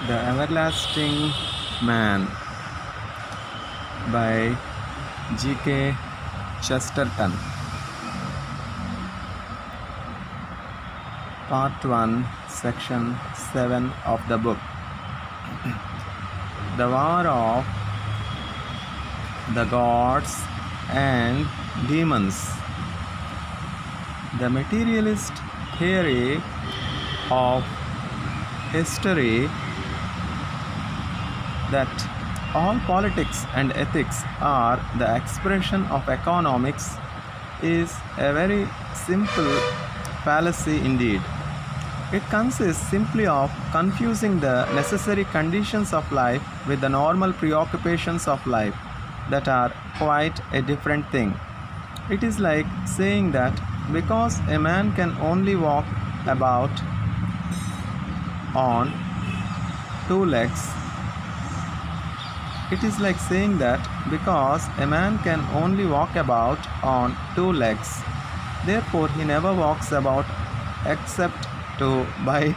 The Everlasting Man by G.K. Chesterton. Part 1, Section 7 of the book. The War of the Gods and Demons. The materialist theory of history that all politics and ethics are the expression of economics is a very simple fallacy indeed. It consists simply of confusing the necessary conditions of life with the normal preoccupations of life that are quite a different thing. It is like saying that because a man can only walk about on two legs, it is like saying that because a man can only walk about on two legs, therefore he never walks about except to buy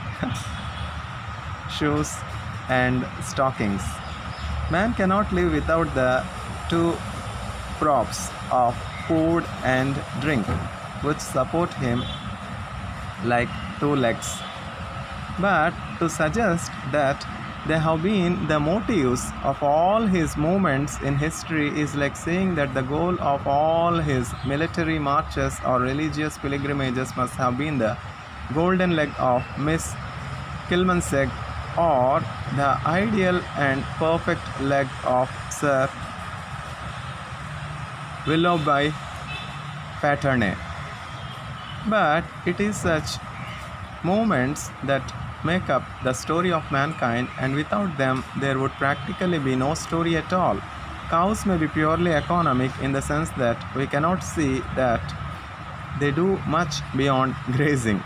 shoes and stockings. Man cannot live without the two props of food and drink, which support him like two legs. But to suggest that they have been the motives of all his movements in history is like saying that the goal of all his military marches or religious pilgrimages must have been the golden leg of Miss Kilmansegg or the ideal and perfect leg of Sir Willoughby Patterne. But it is such movements that make up the story of mankind, and without them there would practically be no story at all. Cows may be purely economic in the sense that we cannot see that they do much beyond grazing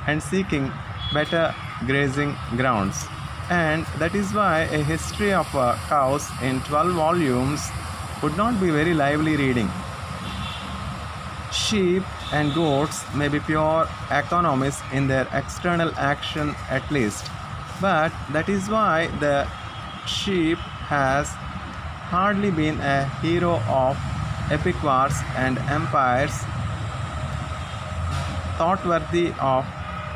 and seeking better grazing grounds, and that is why a history of cows in 12 volumes would not be very lively reading. Sheep and goats may be pure economists in their external action at least, but that is why the sheep has hardly been a hero of epic wars and empires, thought worthy of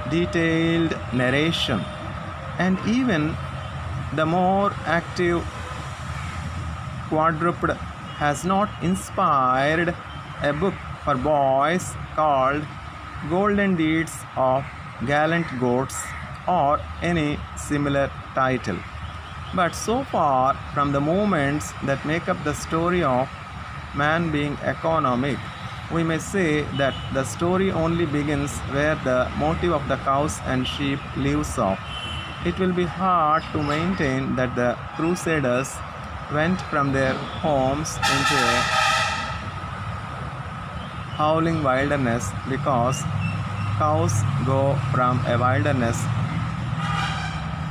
detailed narration, and even the more active quadruped has not inspired a book for boys called Golden Deeds of Gallant Goats or any similar title. But so far from the movements that make up the story of man being economic, we may say that the story only begins where the motive of the cows and sheep leaves off. It will be hard to maintain that the Crusaders went from their homes into a howling wilderness because cows go from a wilderness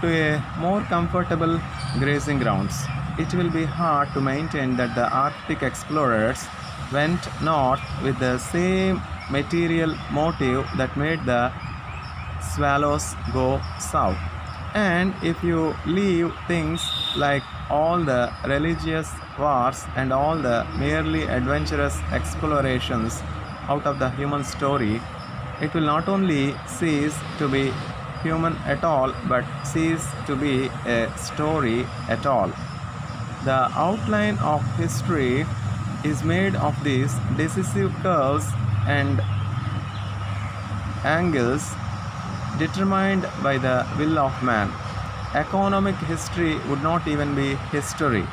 to a more comfortable grazing grounds. It will be hard to maintain that the Arctic explorers went north with the same material motive that made the swallows go south. And if you leave things like all the religious wars and all the merely adventurous explorations out of the human story, it will not only cease to be human at all, but cease to be a story at all. The outline of history is made of these decisive curves and angles determined by the will of man. Economic history would not even be history.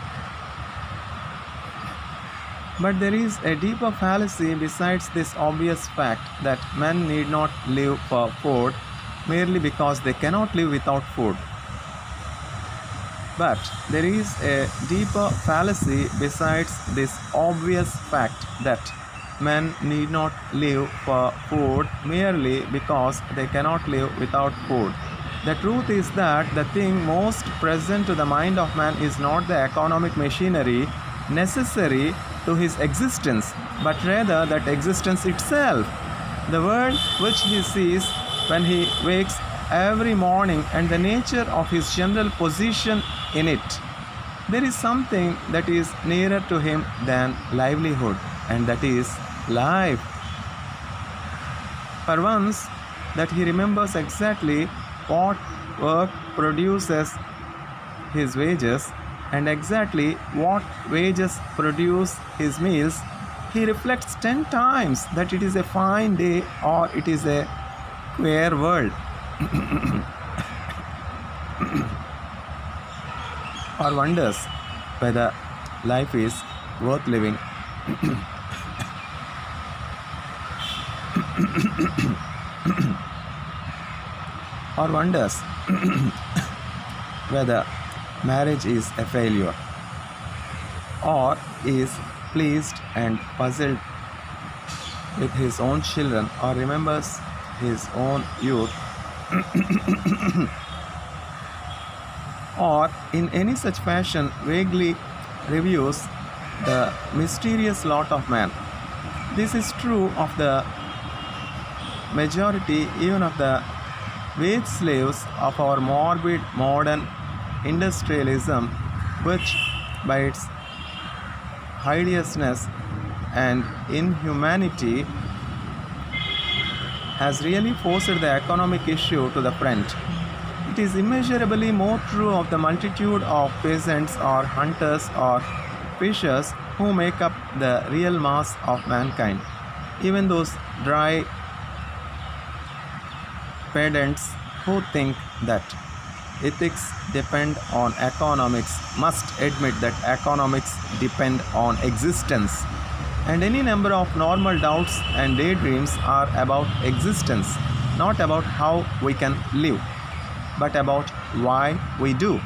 But there is a deeper fallacy besides this obvious fact that men need not live for food merely because they cannot live without food. But there is a deeper fallacy besides this obvious fact that men need not live for food merely because they cannot live without food. The truth is that the thing most present to the mind of man is not the economic machinery necessary to his existence, but rather that existence itself. The world which he sees when he wakes every morning and the nature of his general position in it, there is something that is nearer to him than livelihood, and that is life. For once, that he remembers exactly what work produces his wages and exactly what wages produce his meals, he reflects 10 times that it is a fine day or it is a queer world. Or wonders whether life is worth living. Or wonders whether marriage is a failure, or is pleased and puzzled with his own children, or remembers his own youth, or in any such fashion vaguely reviews the mysterious lot of man. This is true of the majority, even of the wage slaves of our morbid modern industrialism, which by its hideousness and inhumanity has really forced the economic issue to the front. It is immeasurably more true of the multitude of peasants or hunters or fishers who make up the real mass of mankind. Even those dry pedants who think that ethics depend on economics must admit that economics depend on existence. And any number of normal doubts and daydreams are about existence, not about how we can live, but about why we do.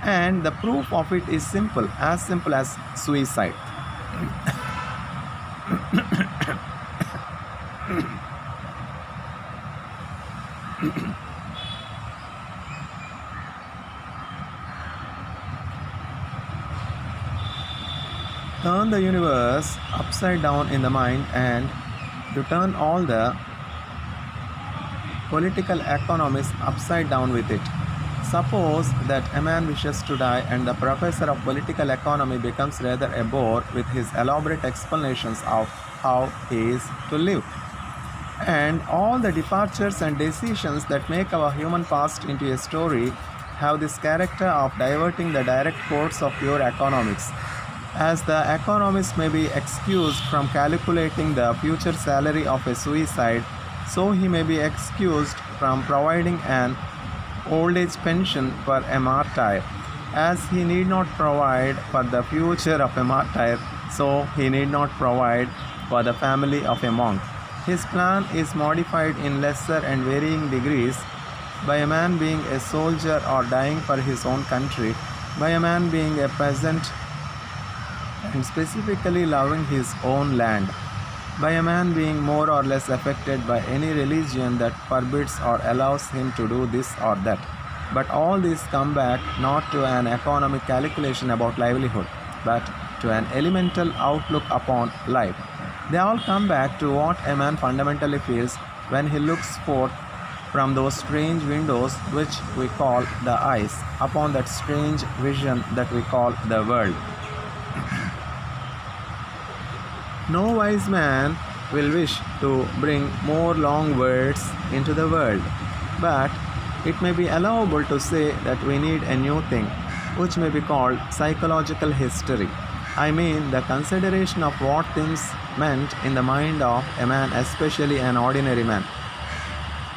And the proof of it is simple as suicide. Turn the universe upside down in the mind, and to turn all the political economies upside down with it. Suppose that a man wishes to die and the professor of political economy becomes rather a bore with his elaborate explanations of how he is to live. And all the departures and decisions that make our human past into a story have this character of diverting the direct course of pure economics. As the economist may be excused from calculating the future salary of a suicide, so he may be excused from providing an old age pension for a martyr. As he need not provide for the future of a martyr, so he need not provide for the family of a monk. His plan is modified in lesser and varying degrees by a man being a soldier or dying for his own country, by a man being a peasant and specifically loving his own land, by a man being more or less affected by any religion that forbids or allows him to do this or that. But all these come back not to an economic calculation about livelihood, but to an elemental outlook upon life. They all come back to what a man fundamentally feels when he looks forth from those strange windows which we call the eyes, upon that strange vision that we call the world. No wise man will wish to bring more long words into the world, but it may be allowable to say that we need a new thing, which may be called psychological history. I mean the consideration of what things meant in the mind of a man, especially an ordinary man,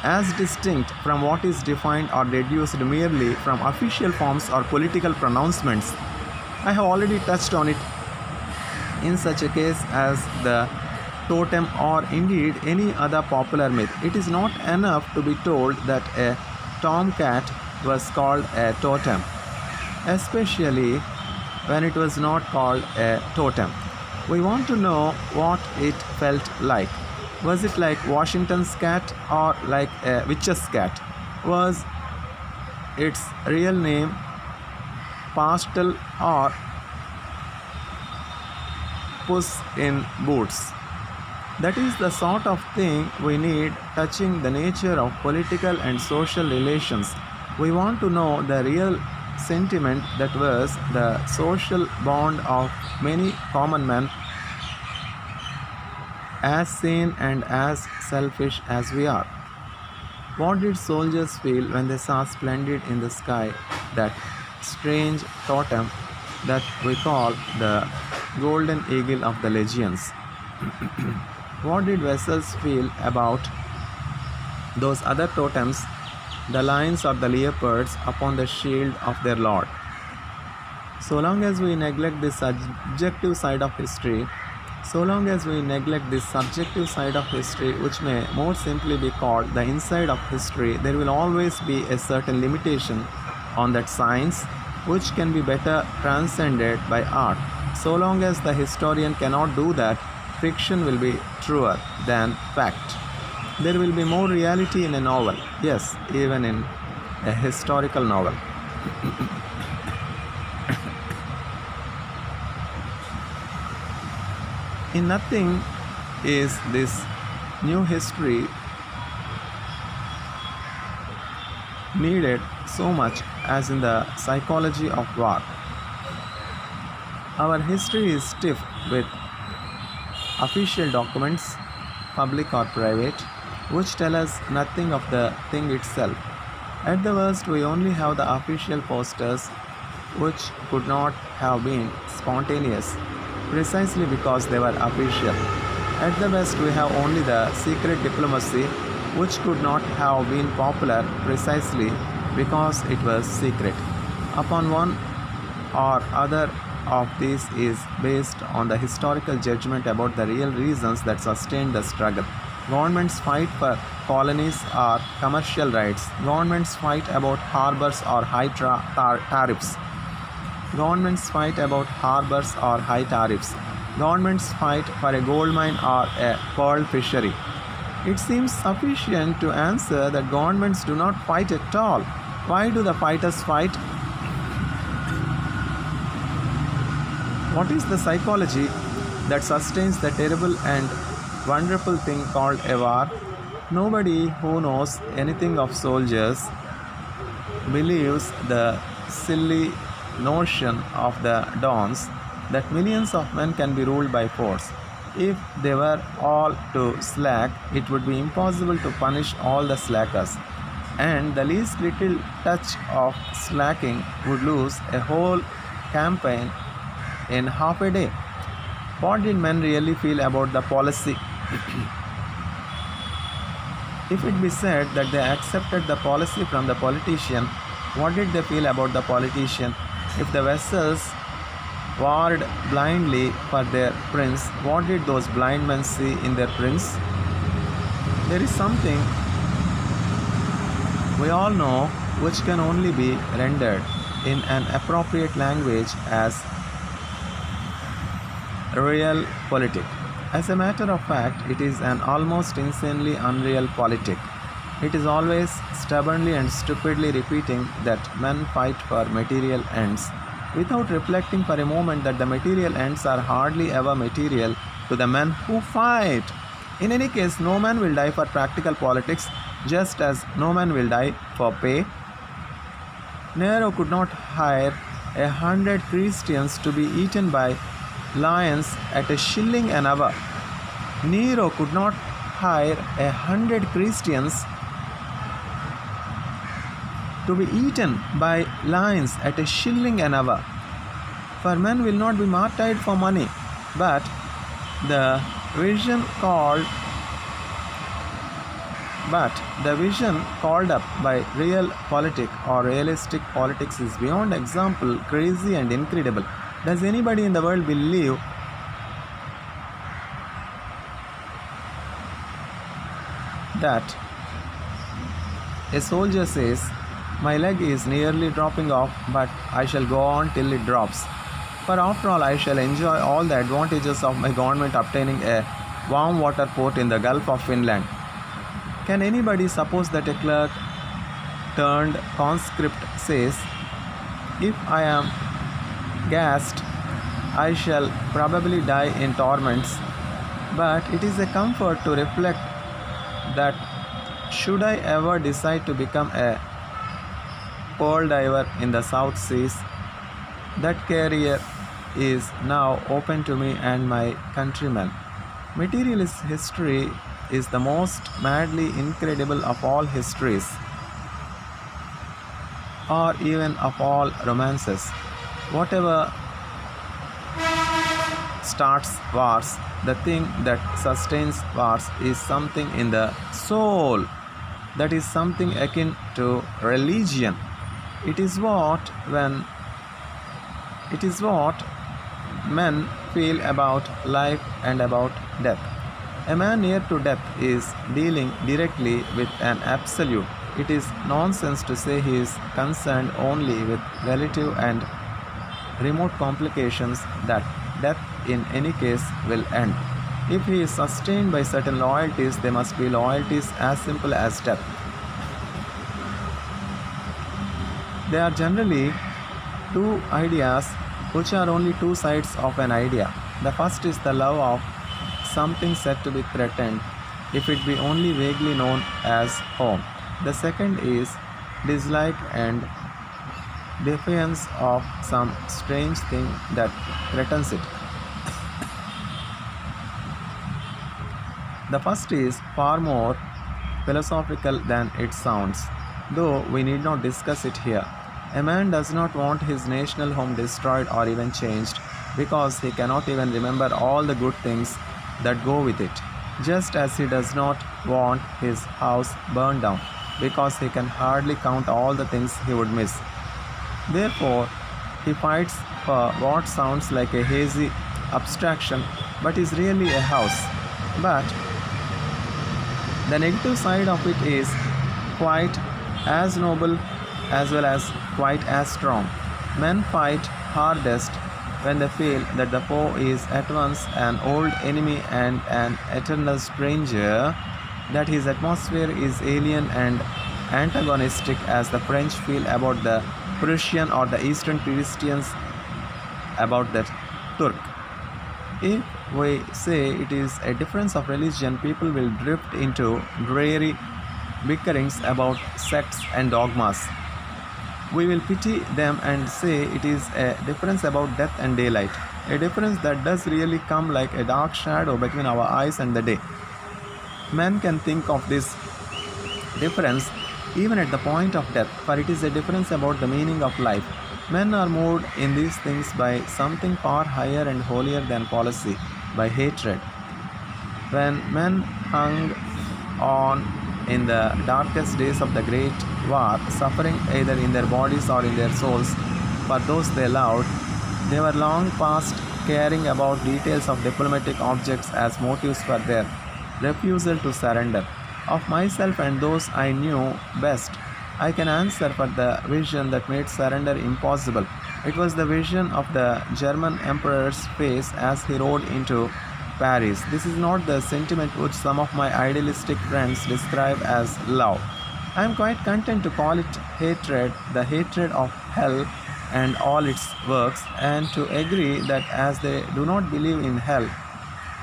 as distinct from what is defined or deduced merely from official forms or political pronouncements. I have already touched on it in such a case as the totem or indeed any other popular myth. It is not enough to be told that a tomcat was called a totem, especially when it was not called a totem. We want to know what it felt like. Was it like Washington's cat or like a witch's cat? Was its real name Pastel or Puss in Boots? That is the sort of thing we need touching the nature of political and social relations. We want to know the real sentiment that was the social bond of many common men, as sane and as selfish as we are. What did soldiers feel when they saw splendid in the sky that strange totem that we call the golden eagle of the legions? What did vessels feel about those other totems, the lions or the leopards upon the shield of their lord? So long as we neglect this subjective side of history, which may more simply be called the inside of history, there will always be a certain limitation on that science which can be better transcended by art. So long as the historian cannot do that, fiction will be truer than fact. There will be more reality in a novel, yes, even in a historical novel. In nothing is this new history needed so much as in the psychology of war. Our history is stiff with official documents, public or private, which tell us nothing of the thing itself. At the worst, we only have the official posters, which could not have been spontaneous, precisely because they were official. At the best, we have only the secret diplomacy, which could not have been popular precisely because it was secret. Upon one or other of these is based on the historical judgment about the real reasons that sustained the struggle. Governments fight for colonies or commercial rights. Governments fight about harbors or high tariffs. Governments fight about harbors or high tariffs. Governments fight for a gold mine or a pearl fishery. It seems sufficient to answer that governments do not fight at all. Why do the fighters fight? What is the psychology that sustains the terrible and wonderful thing called a war? Nobody who knows anything of soldiers believes the silly notion of the dons that millions of men can be ruled by force. If they were all to slack, it would be impossible to punish all the slackers, and the least little touch of slacking would lose a whole campaign in half a day. What did men really feel about the policy? If it be said that they accepted the policy from the politician, what did they feel about the politician? If the vessels warred blindly for their prince, what did those blind men see in their prince? There is something we all know which can only be rendered in an appropriate language as realpolitik. As a matter of fact, it is an almost insanely unreal politic. It is always stubbornly and stupidly repeating that men fight for material ends, without reflecting for a moment that the material ends are hardly ever material to the men who fight. In any case, no man will die for practical politics, just as no man will die for pay. Nero could not hire 100 Christians to be eaten by lions at a shilling an hour. Nero could not hire 100 Christians to be eaten by lions at a shilling an hour. For men will not be martyred for money, but the vision called up by realpolitik or realistic politics is beyond example crazy and incredible. Does anybody in the world believe that a soldier says, "My leg is nearly dropping off, but I shall go on till it drops. For after all, I shall enjoy all the advantages of my government obtaining a warm water port in the Gulf of Finland"? Can anybody suppose that a clerk turned conscript says, "If I am gassed, I shall probably die in torments, But it is a comfort to reflect that should I ever decide to become a pearl diver in the South Seas, that career is now open to me and my countrymen. Materialist history is the most madly incredible of all histories, or even of all romances. Whatever starts wars, the thing that sustains wars is something in the soul, that is something akin to religion. It is what men feel about life and about death. A man near to death is dealing directly with an absolute. It is nonsense to say he is concerned only with relative and remote complications, that death in any case will end. If he is sustained by certain loyalties, they must be loyalties as simple as death. They are generally two ideas which are only two sides of an idea. The first is the love of something said to be threatened, if it be only vaguely known as home. The second is dislike and defiance of some strange thing that threatens it. The first is far more philosophical than it sounds, though we need not discuss it here. A man does not want his national home destroyed or even changed, because he cannot even remember all the good things that go with it, just as he does not want his house burned down, because he can hardly count all the things he would miss. Therefore, he fights for what sounds like a hazy abstraction but is really a house. But the negative side of it is quite as noble as well as quite as strong. Men fight hardest when they feel that the foe is at once an old enemy and an eternal stranger, that his atmosphere is alien and antagonistic, as the French feel about the Prussian or the Eastern Christians about the Turk. If we say it is a difference of religion, people will drift into dreary bickerings about sects and dogmas. We will pity them and say it is a difference about death and daylight, a difference that does really come like a dark shadow between our eyes and the day. Men can think of this difference even at the point of death, for it is a difference about the meaning of life. Men are moved in these things by something far higher and holier than policy, by hatred. When men hung on in the darkest days of the Great War, suffering either in their bodies or in their souls for those they loved, they were long past caring about details of diplomatic objects as motives for their refusal to surrender. Of myself and those I knew best, I can answer for the vision that made surrender impossible. It was the vision of the German emperor's face as he rode into Paris. This is not the sentiment which some of my idealistic friends describe as love. I am quite content to call it hatred, the hatred of hell and all its works, and to agree that as they do not believe in hell,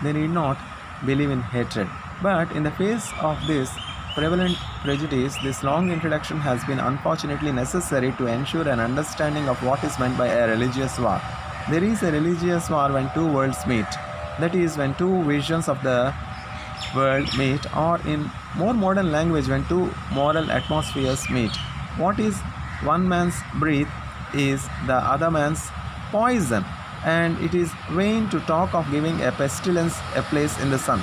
they need not believe in hatred. But in the face of this prevalent prejudice, this long introduction has been unfortunately necessary to ensure an understanding of what is meant by a religious war. There is a religious war when two worlds meet, that is, when two visions of the world meet, or in more modern language, when two moral atmospheres meet. What is one man's breath is the other man's poison, and it is vain to talk of giving a pestilence a place in the sun.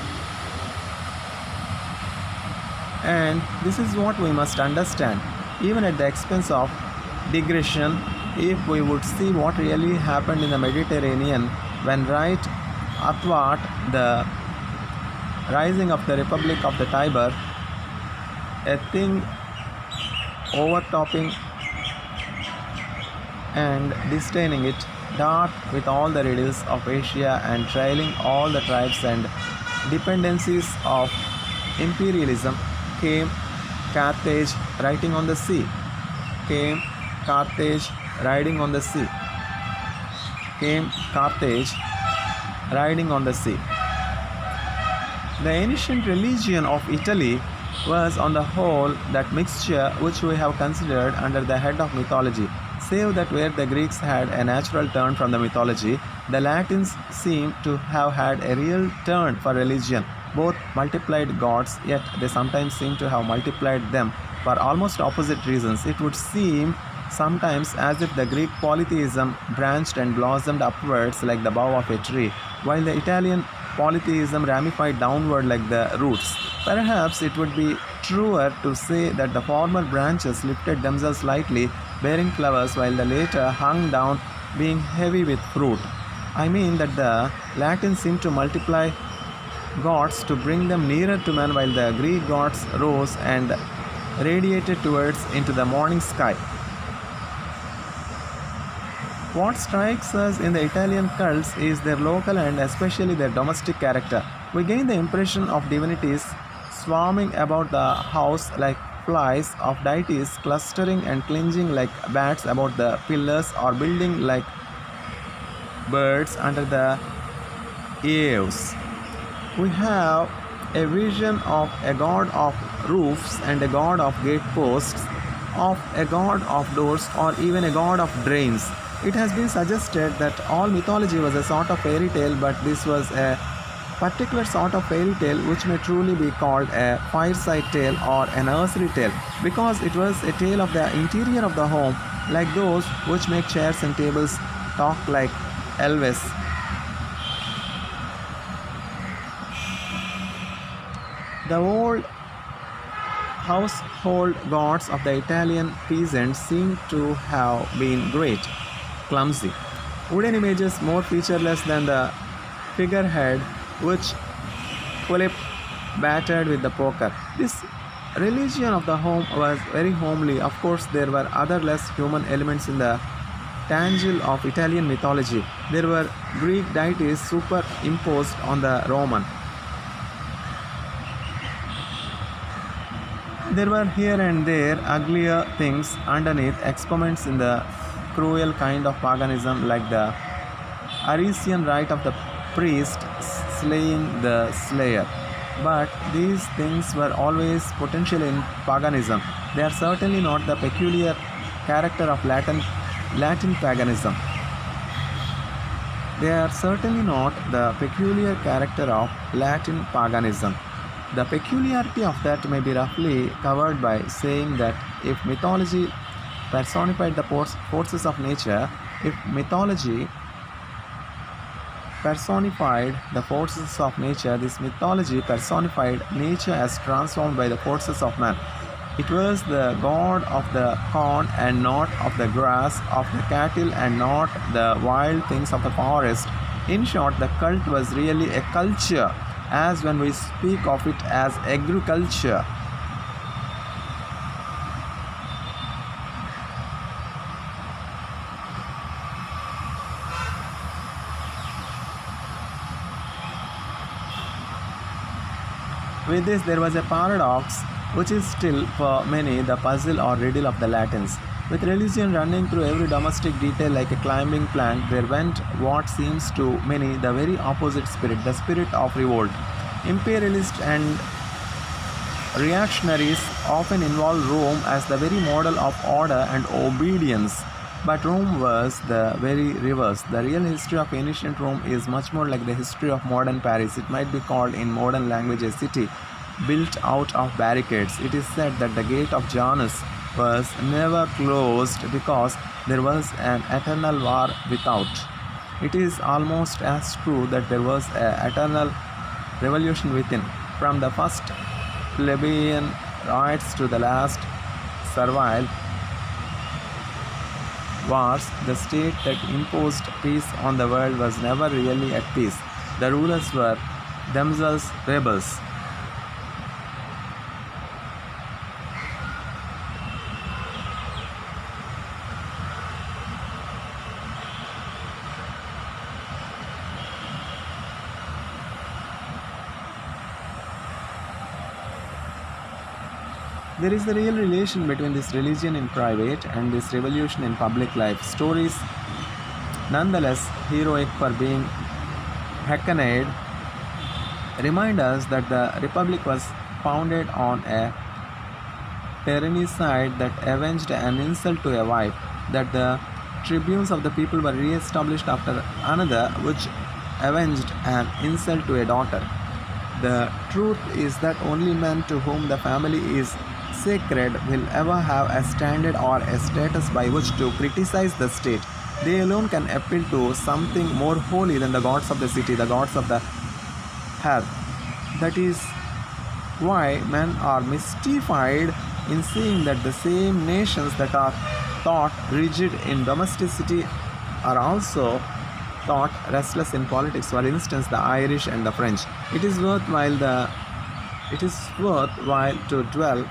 And this is what we must understand, even at the expense of digression, if we would see what really happened in the Mediterranean when right athwart the rising of the Republic of the Tiber, a thing overtopping and disdaining it, dark with all the riddles of Asia and trailing all the tribes and dependencies of imperialism, came Carthage riding on the sea. Came Carthage riding on the sea. Came Carthage riding on the sea. The ancient religion of Italy was on the whole that mixture which we have considered under the head of mythology, save that where the Greeks had a natural turn from the mythology, the Latins seem to have had a real turn for religion. Both multiplied gods, yet they sometimes seem to have multiplied them for almost opposite reasons. It would seem sometimes as if the Greek polytheism branched and blossomed upwards like the bough of a tree, while the Italian polytheism ramified downward like the roots. Perhaps it would be truer to say that the former branches lifted themselves lightly, bearing flowers, while the later hung down, being heavy with fruit. I mean that the Latins seemed to multiply gods to bring them nearer to man, while the Greek gods rose and radiated towards into the morning sky. What strikes us in the Italian cults is their local and especially their domestic character. We gain the impression of divinities swarming about the house like flies, of deities clustering and clinging like bats about the pillars, or building like birds under the eaves. We have a vision of a god of roofs and a god of gateposts, of a god of doors, or even a god of drains. It has been suggested that all mythology was a sort of fairy tale, but this was a particular sort of fairy tale which may truly be called a fireside tale or a nursery tale, because it was a tale of the interior of the home, like those which make chairs and tables talk like Elvis. The old household gods of the Italian peasants seem to have been great, clumsy, wooden images more featureless than the figurehead which Philip battered with the poker. This religion of the home was very homely. Of course, there were other less human elements in the tangent of Italian mythology. There were Greek deities superimposed on the Roman. There were here and there uglier things underneath, exponents in the cruel kind of paganism, like the Arisian rite of the priest slaying the slayer. But these things were always potential in paganism. They are certainly not the peculiar character of Latin paganism. They are certainly not the peculiar character of Latin paganism. The peculiarity of that may be roughly covered by saying that if mythology personified the forces of nature, if mythology personified the forces of nature, this mythology personified nature as transformed by the forces of man. It was the god of the corn and not of the grass, of the cattle and not the wild things of the forest. In short, the cult was really a culture, as when we speak of it as agriculture. With this, there was a paradox which is still for many the puzzle or riddle of the Latins. With religion running through every domestic detail like a climbing plank, there went what seems to many the very opposite spirit, the spirit of revolt. Imperialists and reactionaries often involve Rome as the very model of order and obedience. But Rome was the very reverse. The real history of ancient Rome is much more like the history of modern Paris. It might be called in modern language a city built out of barricades. It is said that the gate of Janus was never closed because there was an eternal war without. It is almost as true that there was an eternal revolution within. From the first plebeian riots to the last servile wars, the state that imposed peace on the world was never really at peace. The rulers were themselves rebels. There is a real relation between this religion in private and this revolution in public life. Stories, nonetheless heroic for being hackneyed, remind us that the republic was founded on a tyrannicide that avenged an insult to a wife, that the tribunes of the people were re-established after another which avenged an insult to a daughter. The truth is that only men to whom the family is sacred will ever have a standard or a status by which to criticize the state. They alone can appeal to something more holy than the gods of the city, the gods of the hearth. That is why men are mystified in seeing that the same nations that are thought rigid in domesticity are also thought restless in politics. For instance, the Irish and the French. It is worthwhile to dwell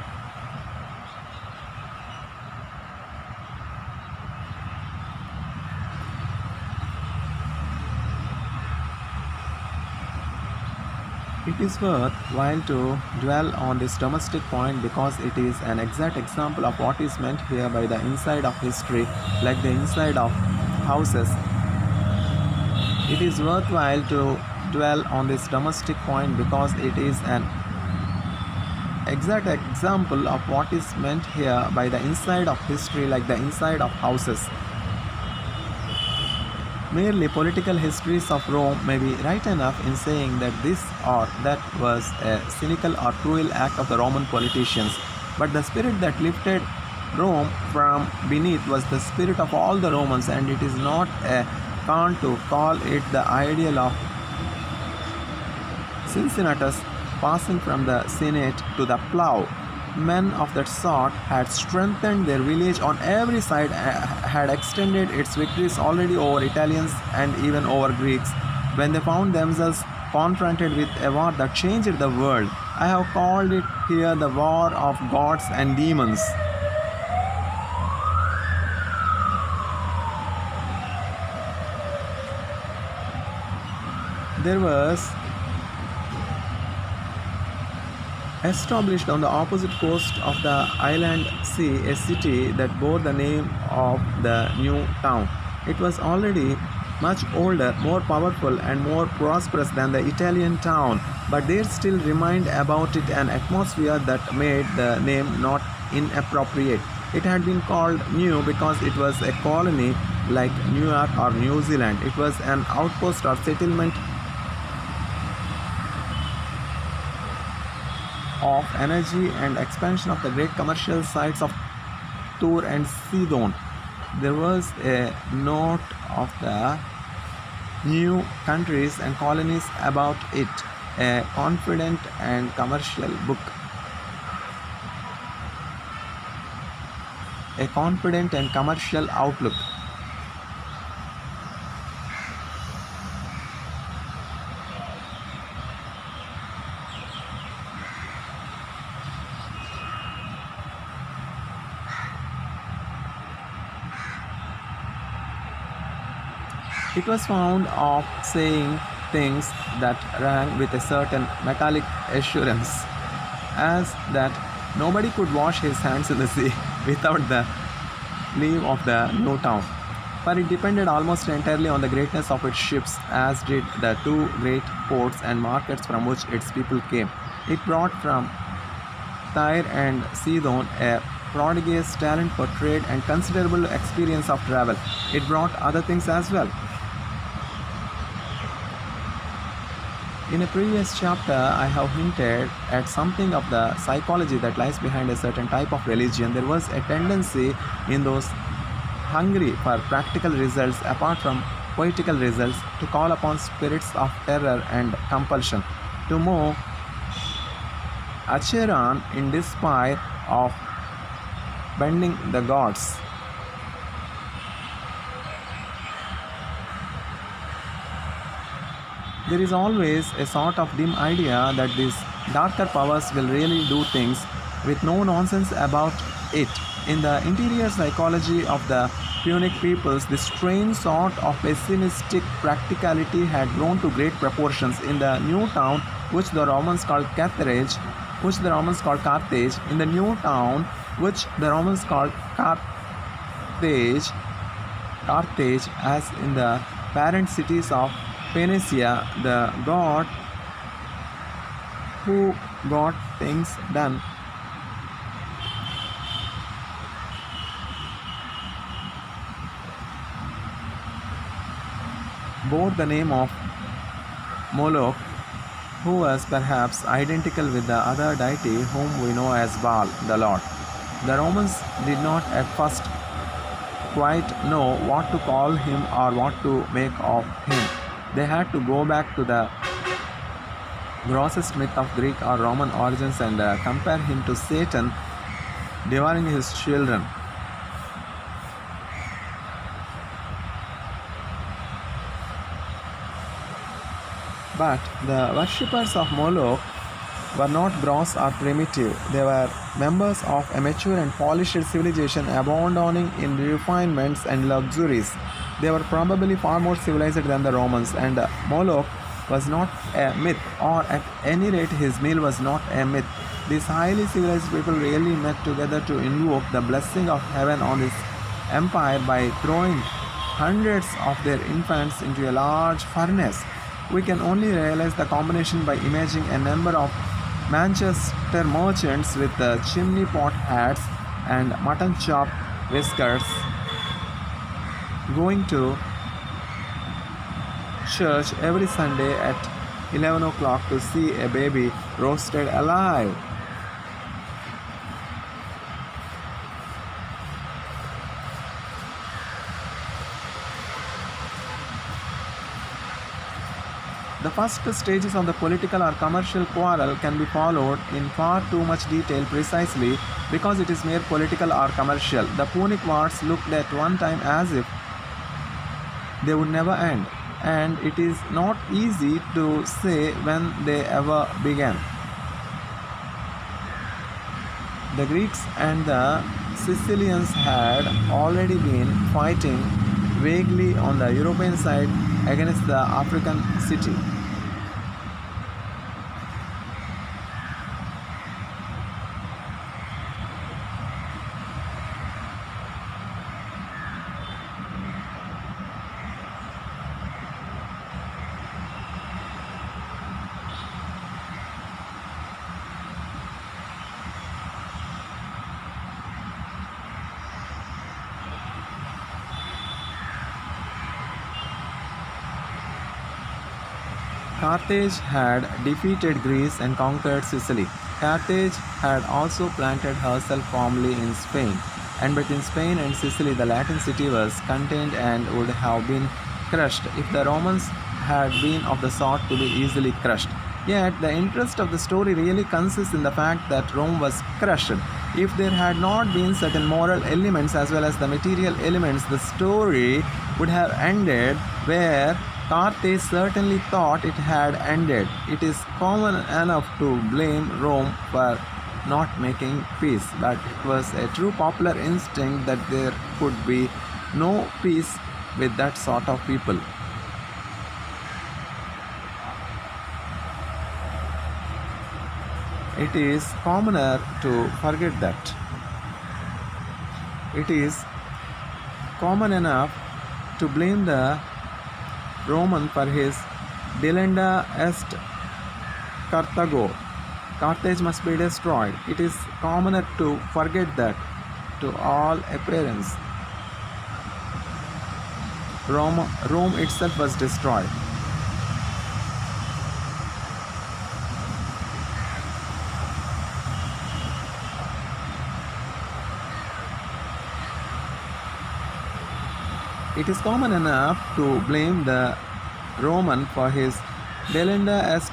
It is worthwhile to dwell on this domestic point because it is an exact example of what is meant here by the inside of history, like the inside of houses. It is worthwhile to dwell on this domestic point because it is an exact example of what is meant here by the inside of history, like the inside of houses. Merely political histories of Rome may be right enough in saying that this or that was a cynical or cruel act of the Roman politicians, but the spirit that lifted Rome from beneath was the spirit of all the Romans, and it is not a cant to call it the ideal of Cincinnatus passing from the Senate to the plough. Men of that sort had strengthened their village on every side, had extended its victories already over Italians and even over Greeks. When they found themselves confronted with a war that changed the world, I have called it here the war of gods and demons. There was established on the opposite coast of the island sea a city that bore the name of the New Town. It was already much older, more powerful, and more prosperous than the Italian town, but there still remained about it an atmosphere that made the name not inappropriate. It had been called New because it was a colony like New York or New Zealand. It was an outpost or settlement of energy and expansion of the great commercial sites of Tyre and Sidon. There was a note of the new countries and colonies about it, a confident and commercial book. A confident and commercial outlook. It was fond of saying things that rang with a certain metallic assurance, as that nobody could wash his hands in the sea without the leave of the new town, for it depended almost entirely on the greatness of its ships, as did the two great ports and markets from which its people came. It brought from Tyre and Sidon a prodigious talent for trade and considerable experience of travel. It brought other things as well. In a previous chapter, I have hinted at something of the psychology that lies behind a certain type of religion. There was a tendency in those hungry for practical results apart from poetical results to call upon spirits of terror and compulsion, to move Acheron in despair of bending the gods. There is always a sort of dim idea that these darker powers will really do things with no nonsense about it. In the interior psychology of the Punic peoples, this strange sort of pessimistic practicality had grown to great proportions. In the new town, which the Romans called Carthage, in the new town, which the Romans called Carthage, as in the parent cities of Phoenicia, the god who got things done. Bore the name of Moloch, who was perhaps identical with the other deity whom we know as Baal, the Lord. The Romans did not at first quite know what to call him or what to make of him. They had to go back to the grossest myth of Greek or Roman origins and compare him to Satan devouring his children. But the worshippers of Moloch were not gross or primitive. They were members of a mature and polished civilization abounding in refinements and luxuries. They were probably far more civilized than the Romans, and Moloch was not a myth, or at any rate his meal was not a myth. These highly civilized people really met together to invoke the blessing of heaven on this empire by throwing hundreds of their infants into a large furnace. We can only realize the combination by imagining a number of Manchester merchants with chimney pot hats and mutton chop whiskers going to church every Sunday at 11 o'clock to see a baby roasted alive. The first stages of the political or commercial quarrel can be followed in far too much detail precisely because it is mere political or commercial. The Punic Wars looked at one time as if they would never end, and it is not easy to say when they ever began. The Greeks and the Sicilians had already been fighting vaguely on the European side against the African city. Carthage had defeated Greece and conquered Sicily. Carthage had also planted herself firmly in Spain, and between Spain and Sicily the Latin city was contained and would have been crushed if the Romans had been of the sort to be easily crushed. Yet the interest of the story really consists in the fact that Rome was crushed. If there had not been certain moral elements as well as the material elements, the story would have ended where Carthage certainly thought it had ended. It is common enough to blame Rome for not making peace, but it was a true popular instinct that there could be no peace with that sort of people. It is commoner to forget that. It is common enough to blame the Roman for his delenda est Carthago. Carthage must be destroyed. It is commoner to forget that, to all appearance, Rome itself was destroyed. It is common enough to blame the Roman for his delenda est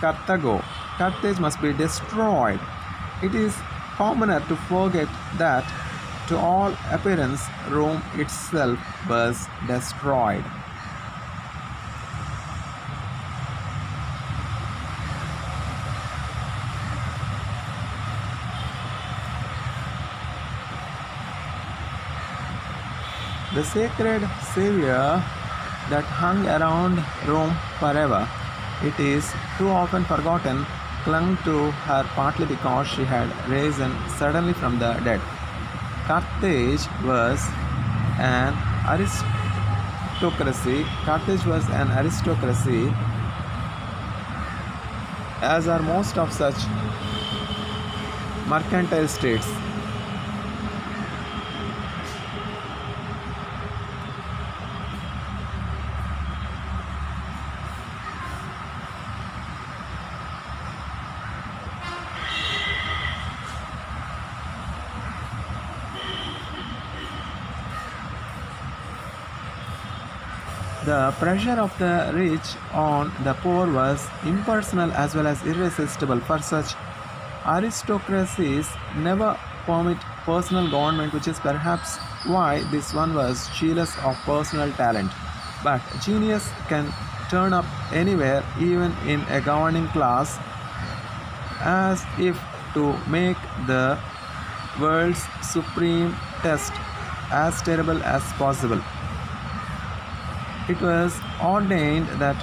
Carthago. Carthage must be destroyed. It is commoner to forget that, to all appearance, Rome itself was destroyed. The sacred savior that hung around Rome forever, it is too often forgotten, clung to her partly because she had risen suddenly from the dead. Carthage was an aristocracy. Carthage was an aristocracy as are most of such mercantile states. The pressure of the rich on the poor was impersonal as well as irresistible, for such aristocracies never permit personal government, which is perhaps why this one was jealous of personal talent. But genius can turn up anywhere, even in a governing class, as if to make the world's supreme test as terrible as possible. It was ordained that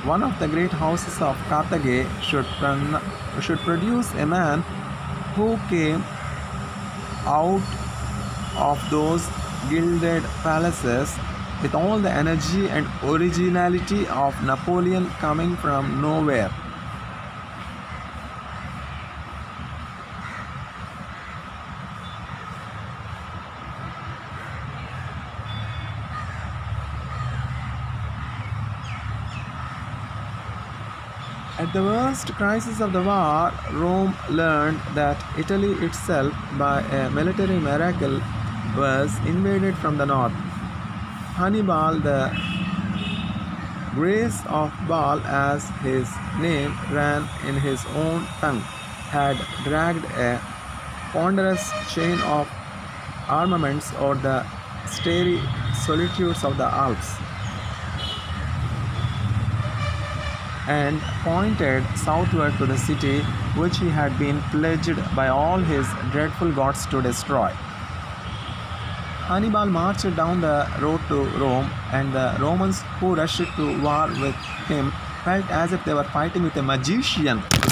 one of the great houses of Carthage should produce a man who came out of those gilded palaces with all the energy and originality of Napoleon coming from nowhere. At the worst crisis of the war, Rome learned that Italy itself, by a military miracle, was invaded from the north. Hannibal, the Grace of Baal, as his name ran in his own tongue, had dragged a ponderous chain of armaments over the starry solitudes of the Alps, and pointed southward to the city which he had been pledged by all his dreadful gods to destroy. Hannibal marched down the road to Rome, and the Romans who rushed to war with him felt as if they were fighting with a magician.